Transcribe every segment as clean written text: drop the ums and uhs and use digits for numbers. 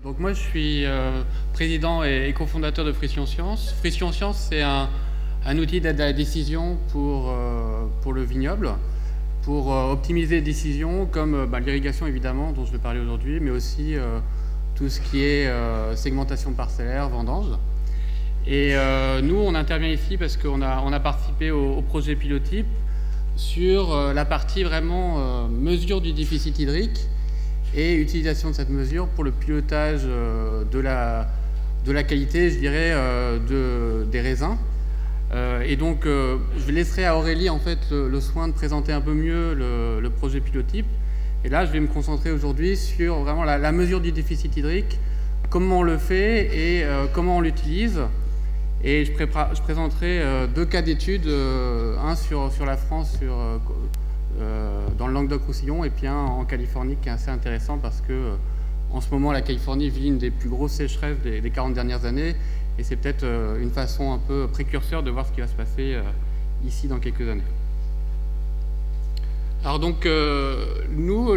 Donc moi je suis président et cofondateur de Friction Science. Friction Science, c'est un outil d'aide à la décision pour le vignoble, pour optimiser les décisions comme l'irrigation évidemment dont je vais parler aujourd'hui, mais aussi tout ce qui est segmentation parcellaire, vendange. Et nous on intervient ici parce qu'on a participé au projet Pilotype sur la partie vraiment mesure du déficit hydrique et utilisation de cette mesure pour le pilotage de la qualité, je dirais, des raisins. Et donc, je laisserai à Aurélie en fait le soin de présenter un peu mieux le projet Pilotype. Et là, je vais me concentrer aujourd'hui sur vraiment la mesure du déficit hydrique, comment on le fait et comment on l'utilise. Et je présenterai deux cas d'études, un sur la France, dans le Languedoc-Roussillon, et puis un en Californie qui est assez intéressant parce que en ce moment la Californie vit une des plus grosses sécheresses des 40 dernières années, et c'est peut-être une façon un peu précurseur de voir ce qui va se passer ici dans quelques années. Alors donc nous,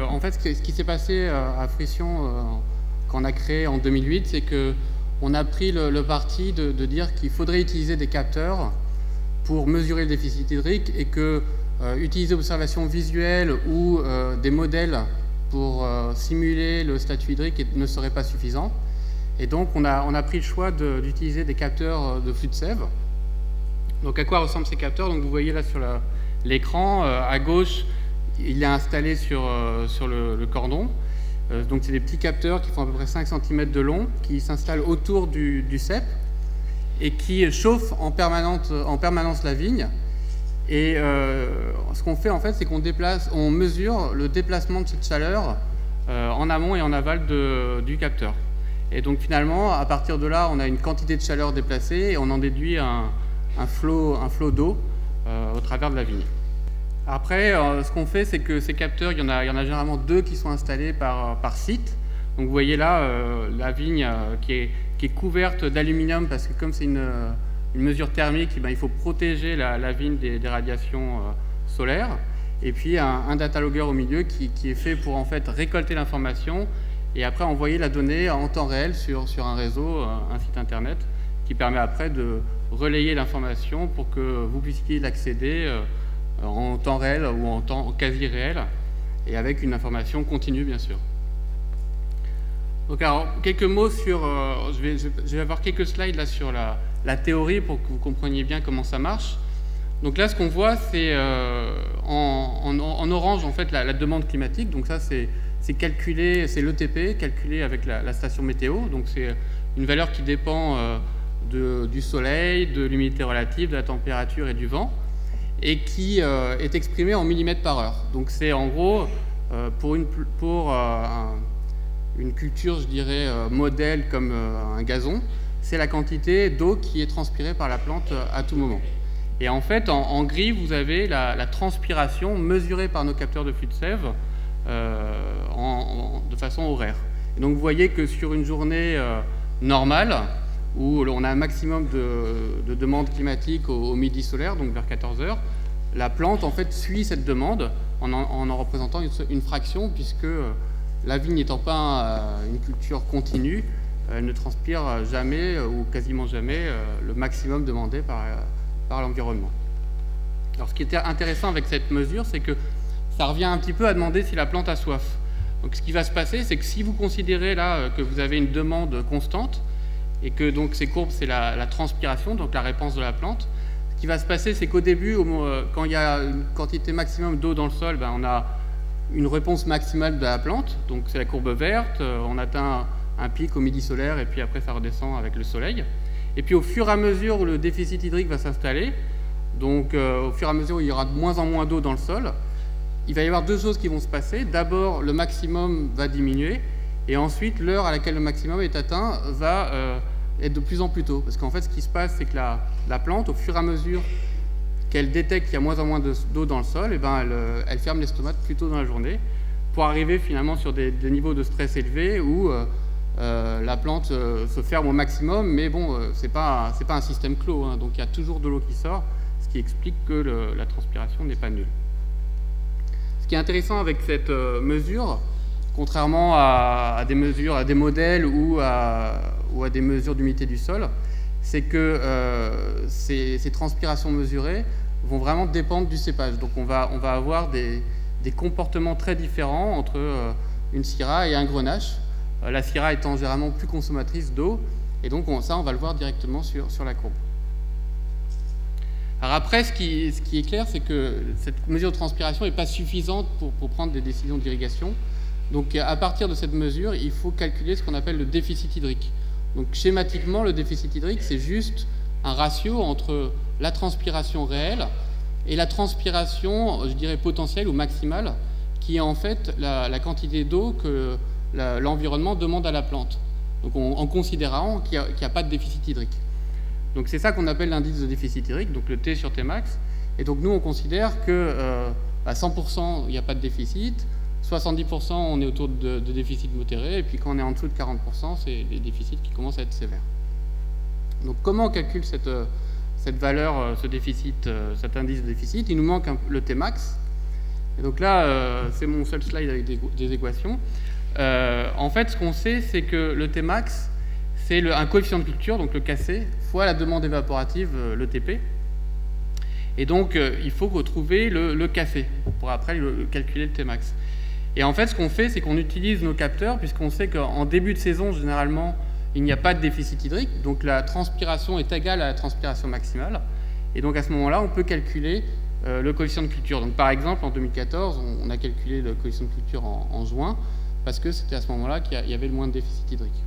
en fait ce qui s'est passé à Friction quand on a créé en 2008, c'est que on a pris le parti de dire qu'il faudrait utiliser des capteurs pour mesurer le déficit hydrique, et que utiliser l'observation visuelle ou des modèles pour simuler le statut hydrique ne serait pas suffisant. Et donc on a pris le choix d'utiliser des capteurs de flux de sève. Donc à quoi ressemblent ces capteurs? Donc vous voyez là sur l'écran, à gauche, il est installé sur le cordon. Donc c'est des petits capteurs qui font à peu près 5 cm de long, qui s'installent autour du cep et qui chauffent en permanence la vigne. Et ce qu'on fait en fait, c'est qu'on mesure le déplacement de cette chaleur en amont et en aval du capteur. Et donc finalement, à partir de là, on a une quantité de chaleur déplacée et on en déduit un flot d'eau au travers de la vigne. Après, ce qu'on fait, c'est que ces capteurs, il y en a généralement deux qui sont installés par site. Donc vous voyez là la vigne qui est couverte d'aluminium, parce que comme c'est une mesure thermique, il faut protéger la vigne des radiations solaires. Et puis un data logger au milieu qui est fait pour en fait récolter l'information et après envoyer la donnée en temps réel sur un réseau, un site internet, qui permet après de relayer l'information pour que vous puissiez l'accéder en temps réel ou en temps quasi réel, et avec une information continue bien sûr. Donc alors, quelques mots sur... je vais avoir quelques slides là sur la théorie pour que vous compreniez bien comment ça marche. Donc là, ce qu'on voit, c'est en orange en fait la demande climatique. Donc ça, c'est calculé, c'est l'ETP, calculé avec la station météo. Donc c'est une valeur qui dépend du soleil, de l'humidité relative, de la température et du vent, et qui est exprimée en millimètres par heure. Donc c'est en gros, pour une culture, je dirais, modèle comme un gazon, c'est la quantité d'eau qui est transpirée par la plante à tout moment. Et en fait, en gris, vous avez la transpiration mesurée par nos capteurs de flux de sève de façon horaire. Et donc vous voyez que sur une journée normale, où on a un maximum de demande climatique au midi solaire, donc vers 14 h, la plante en fait suit cette demande en représentant une fraction, puisque la vigne n'étant pas une culture continue, elle ne transpire jamais ou quasiment jamais le maximum demandé par l'environnement. Alors ce qui était intéressant avec cette mesure, c'est que ça revient un petit peu à demander si la plante a soif. Donc ce qui va se passer, c'est que si vous considérez là que vous avez une demande constante, et que donc ces courbes, c'est la transpiration, donc la réponse de la plante, ce qui va se passer, c'est qu'au début, quand il y a une quantité maximum d'eau dans le sol, on a une réponse maximale de la plante, donc c'est la courbe verte, on atteint un pic au midi solaire, et puis après ça redescend avec le soleil. Et puis au fur et à mesure où le déficit hydrique va s'installer, donc au fur et à mesure où il y aura de moins en moins d'eau dans le sol, il va y avoir deux choses qui vont se passer. D'abord, le maximum va diminuer, et ensuite l'heure à laquelle le maximum est atteint va être de plus en plus tôt. Parce qu'en fait, ce qui se passe, c'est que la plante, au fur et à mesure qu'elle détecte qu'il y a moins en moins d'eau dans le sol, elle ferme les stomates plus tôt dans la journée, pour arriver finalement sur des niveaux de stress élevés où la plante se ferme au maximum, mais bon, c'est pas un système clos, hein, donc il y a toujours de l'eau qui sort, ce qui explique que la transpiration n'est pas nulle. Ce qui est intéressant avec cette mesure, contrairement à des mesures, à des modèles ou à des mesures d'humidité du sol, c'est que ces transpirations mesurées vont vraiment dépendre du cépage. Donc on va avoir des comportements très différents entre une Syrah et un Grenache, la Syrah étant généralement plus consommatrice d'eau, et donc ça on va le voir directement sur la courbe. Alors après, ce qui est clair, c'est que cette mesure de transpiration n'est pas suffisante pour prendre des décisions d'irrigation. Donc à partir de cette mesure, il faut calculer ce qu'on appelle le déficit hydrique. Donc schématiquement, le déficit hydrique, c'est juste un ratio entre la transpiration réelle et la transpiration, je dirais, potentielle ou maximale, qui est en fait la quantité d'eau que l'environnement demande à la plante. Donc en considérant qu'il n'y a pas de déficit hydrique. Donc c'est ça qu'on appelle l'indice de déficit hydrique, donc le T sur Tmax. Et donc nous, on considère que à 100%, il n'y a pas de déficit, 70%, on est autour de déficit modéré, et puis quand on est en dessous de 40%, c'est des déficits qui commencent à être sévères. Donc comment on calcule cette valeur, ce déficit, cet indice de déficit? Il nous manque le Tmax. Et donc là, c'est mon seul slide avec des équations. En fait, ce qu'on sait, c'est que le Tmax, c'est un coefficient de culture, donc le Kc, fois la demande évaporative, le Tp. Et donc, il faut retrouver le Kc pour après calculer le Tmax. Et en fait, ce qu'on fait, c'est qu'on utilise nos capteurs, puisqu'on sait qu'en début de saison, généralement, il n'y a pas de déficit hydrique, donc la transpiration est égale à la transpiration maximale. Et donc, à ce moment-là, on peut calculer le coefficient de culture. Donc, par exemple, en 2014, on a calculé le coefficient de culture en juin, parce que c'était à ce moment-là qu'il y avait le moins de déficit hydrique.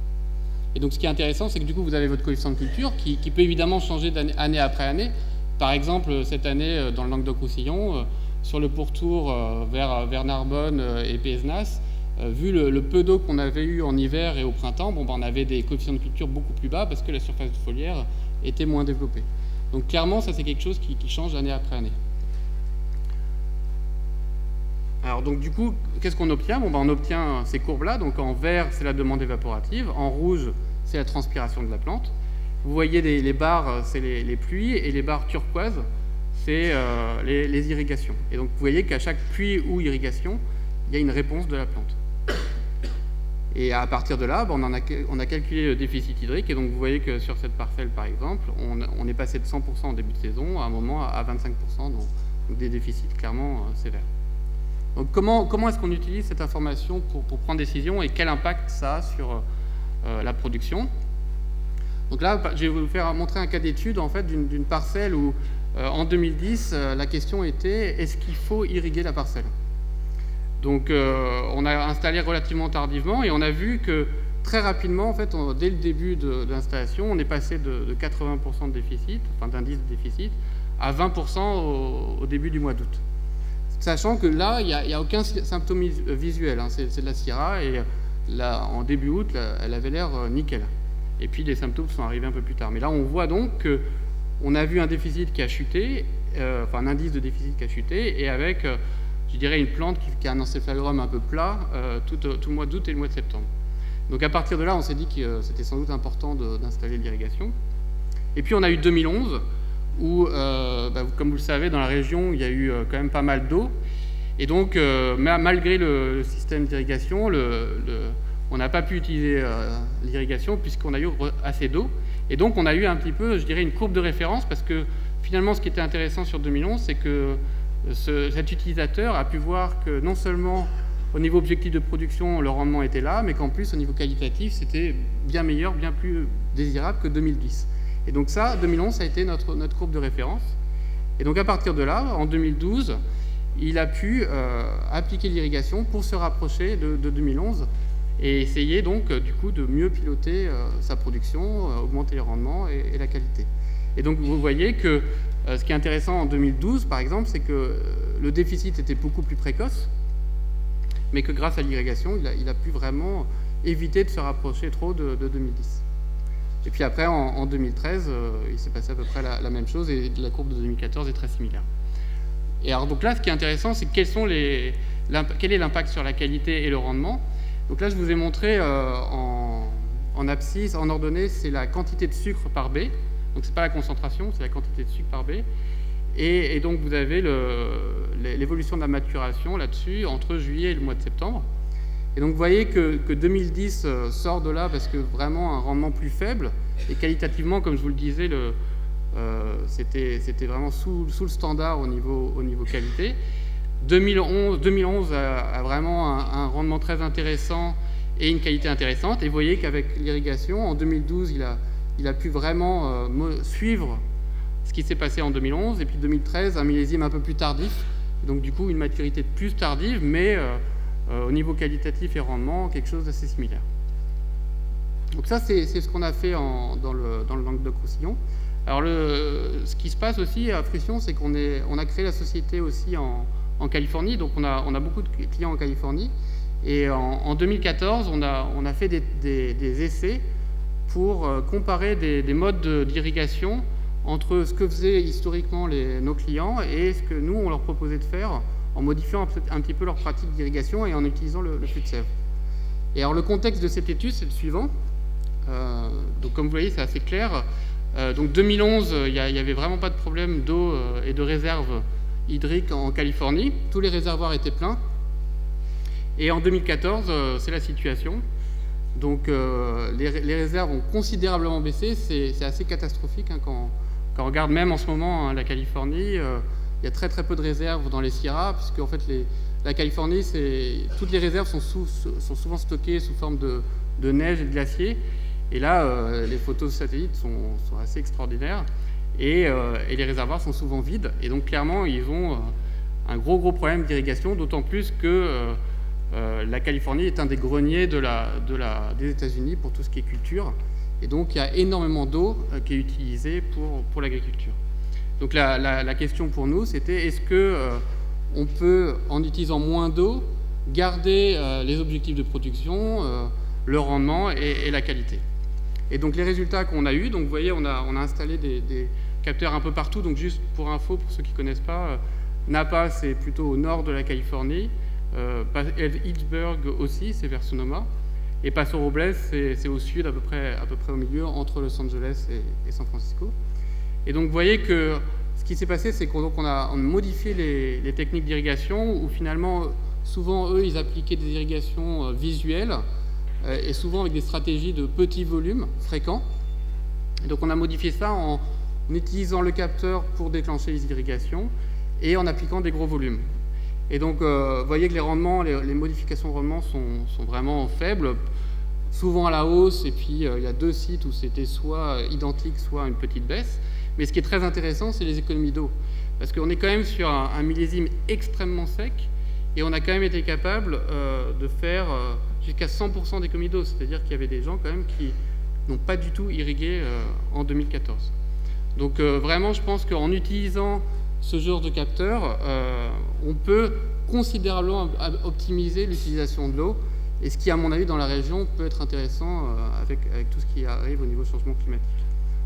Et donc ce qui est intéressant, c'est que du coup, vous avez votre coefficient de culture qui peut évidemment changer année après année. Par exemple, cette année, dans le Languedoc-Roussillon, sur le pourtour vers Narbonne et Pézenas, vu le peu d'eau qu'on avait eu en hiver et au printemps, on avait des coefficients de culture beaucoup plus bas parce que la surface foliaire était moins développée. Donc clairement, ça c'est quelque chose qui change année après année. Alors donc du coup, qu'est-ce qu'on obtient? On obtient ces courbes-là. Donc en vert, c'est la demande évaporative. En rouge, c'est la transpiration de la plante. Vous voyez les barres, c'est les pluies, et les barres turquoises, c'est les irrigations. Et donc vous voyez qu'à chaque pluie ou irrigation, il y a une réponse de la plante. Et à partir de là, on a calculé le déficit hydrique. Et donc vous voyez que sur cette parcelle, par exemple, on est passé de 100% en début de saison à un moment à 25%, donc des déficits clairement sévères. Donc comment est-ce qu'on utilise cette information pour prendre des décisions et quel impact ça a sur la production? Donc là, je vais vous montrer un cas d'étude en fait, d'une parcelle où en 2010, la question était est-ce qu'il faut irriguer la parcelle? Donc on a installé relativement tardivement et on a vu que très rapidement, en fait, dès le début de l'installation, on est passé de 80% de déficit, enfin d'indice de déficit, à 20% au début du mois d'août. Sachant que là, il n'y a aucun symptôme visuel, hein. C'est de la Syrah et là, en début août, elle avait l'air nickel. Et puis les symptômes sont arrivés un peu plus tard. Mais là, on voit donc qu'on a vu un déficit qui a chuté, enfin un indice de déficit qui a chuté, et avec, je dirais, une plante qui a un encéphalogramme un peu plat tout le mois d'août et le mois de septembre. Donc à partir de là, on s'est dit que c'était sans doute important d'installer l'irrigation. Et puis on a eu 2011, où, comme vous le savez, dans la région, il y a eu quand même pas mal d'eau. Et donc, malgré le système d'irrigation, on n'a pas pu utiliser l'irrigation puisqu'on a eu assez d'eau. Et donc, on a eu un petit peu, je dirais, une courbe de référence parce que finalement, ce qui était intéressant sur 2011, c'est que cet utilisateur a pu voir que non seulement au niveau objectif de production, le rendement était là, mais qu'en plus, au niveau qualitatif, c'était bien meilleur, bien plus désirable que 2010. Et donc ça, 2011, ça a été notre courbe de référence. Et donc à partir de là, en 2012, il a pu appliquer l'irrigation pour se rapprocher de 2011 et essayer donc du coup de mieux piloter sa production, augmenter les rendements et la qualité. Et donc vous voyez que ce qui est intéressant en 2012 par exemple, c'est que le déficit était beaucoup plus précoce, mais que grâce à l'irrigation, il a pu vraiment éviter de se rapprocher trop de 2010. Et puis après, en 2013, il s'est passé à peu près la même chose et la courbe de 2014 est très similaire. Et alors donc là, ce qui est intéressant, c'est quel est l'impact sur la qualité et le rendement. Donc là, je vous ai montré en abscisse, en ordonnée, c'est la quantité de sucre par B. Donc c'est pas la concentration, c'est la quantité de sucre par B. Et donc vous avez l'évolution de la maturation là-dessus entre juillet et le mois de septembre. Et donc vous voyez que 2010 sort de là parce que vraiment un rendement plus faible, et qualitativement, comme je vous le disais, c'était vraiment sous le standard au niveau qualité. 2011 a vraiment un rendement très intéressant et une qualité intéressante. Et vous voyez qu'avec l'irrigation, en 2012, il a pu vraiment suivre ce qui s'est passé en 2011. Et puis 2013, un millésime un peu plus tardif. Donc du coup, une maturité plus tardive, mais au niveau qualitatif et rendement, quelque chose d'assez similaire. Donc ça, c'est ce qu'on a fait dans le Languedoc-Roussillon. Alors ce qui se passe aussi à Frussion, c'est qu'on a créé la société aussi en Californie. Donc on a beaucoup de clients en Californie. Et en 2014, on a fait des essais pour comparer des modes d'irrigation entre ce que faisaient historiquement nos clients et ce que nous, on leur proposait de faire en modifiant un petit peu leur pratique d'irrigation et en utilisant le flux de sève. Et alors le contexte de cette étude, c'est le suivant. Donc comme vous voyez, c'est assez clair. Donc 2011, il n'y avait vraiment pas de problème d'eau et de réserve hydrique en Californie. Tous les réservoirs étaient pleins. Et en 2014, c'est la situation. Donc les réserves ont considérablement baissé. C'est assez catastrophique hein, quand on regarde même en ce moment hein, la Californie. Il y a très peu de réserves dans les Sierras, puisque en fait la Californie, toutes les réserves sont souvent stockées sous forme de neige et de glacier. Et là, les photos satellites sont assez extraordinaires. Et les réservoirs sont souvent vides. Et donc clairement, ils ont un gros problème d'irrigation, d'autant plus que la Californie est un des greniers des États-Unis pour tout ce qui est culture. Et donc il y a énormément d'eau qui est utilisée pour l'agriculture. Donc la question pour nous, c'était est-ce qu'on peut, en utilisant moins d'eau, garder les objectifs de production, le rendement et la qualité. Et donc les résultats qu'on a eus, donc vous voyez, on a installé des capteurs un peu partout. Donc juste pour info, pour ceux qui ne connaissent pas, Napa, c'est plutôt au nord de la Californie. Edgeburg aussi, c'est vers Sonoma. Et Paso Robles, c'est au sud, à peu près au milieu, entre Los Angeles et San Francisco. Et donc vous voyez que ce qui s'est passé, c'est qu'on a modifié les techniques d'irrigation, où finalement, souvent, eux, ils appliquaient des irrigations visuelles, et souvent avec des stratégies de petits volumes fréquents. Et donc on a modifié ça en utilisant le capteur pour déclencher les irrigations et en appliquant des gros volumes. Et donc vous voyez que les rendements, les modifications de rendement sont vraiment faibles, souvent à la hausse, et puis il y a 2 sites où c'était soit identique, soit une petite baisse. Mais ce qui est très intéressant, c'est les économies d'eau. Parce qu'on est quand même sur un millésime extrêmement sec, et on a quand même été capable de faire jusqu'à 100% d'économie d'eau. C'est-à-dire qu'il y avait des gens quand même qui n'ont pas du tout irrigué en 2014. Donc vraiment, je pense qu'en utilisant ce genre de capteur, on peut considérablement optimiser l'utilisation de l'eau, et ce qui, à mon avis, dans la région, peut être intéressant avec tout ce qui arrive au niveau changement climatique.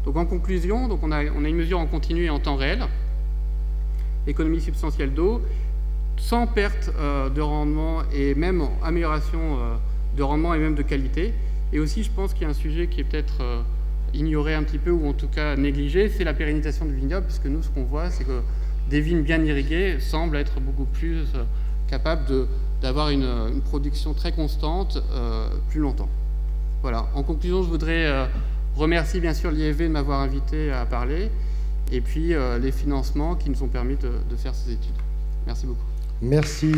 Donc en conclusion, on a une mesure en continu et en temps réel, économie substantielle d'eau, sans perte de rendement et même amélioration de rendement et même de qualité. Et aussi, je pense qu'il y a un sujet qui est peut-être ignoré un petit peu, ou en tout cas négligé, c'est la pérennisation du vignoble, puisque nous, ce qu'on voit, c'est que des vignes bien irriguées semblent être beaucoup plus capables d'avoir une production très constante plus longtemps. Voilà. En conclusion, je voudrais remercier bien sûr l'IFV de m'avoir invité à parler, et puis les financements qui nous ont permis de faire ces études. Merci beaucoup. Merci.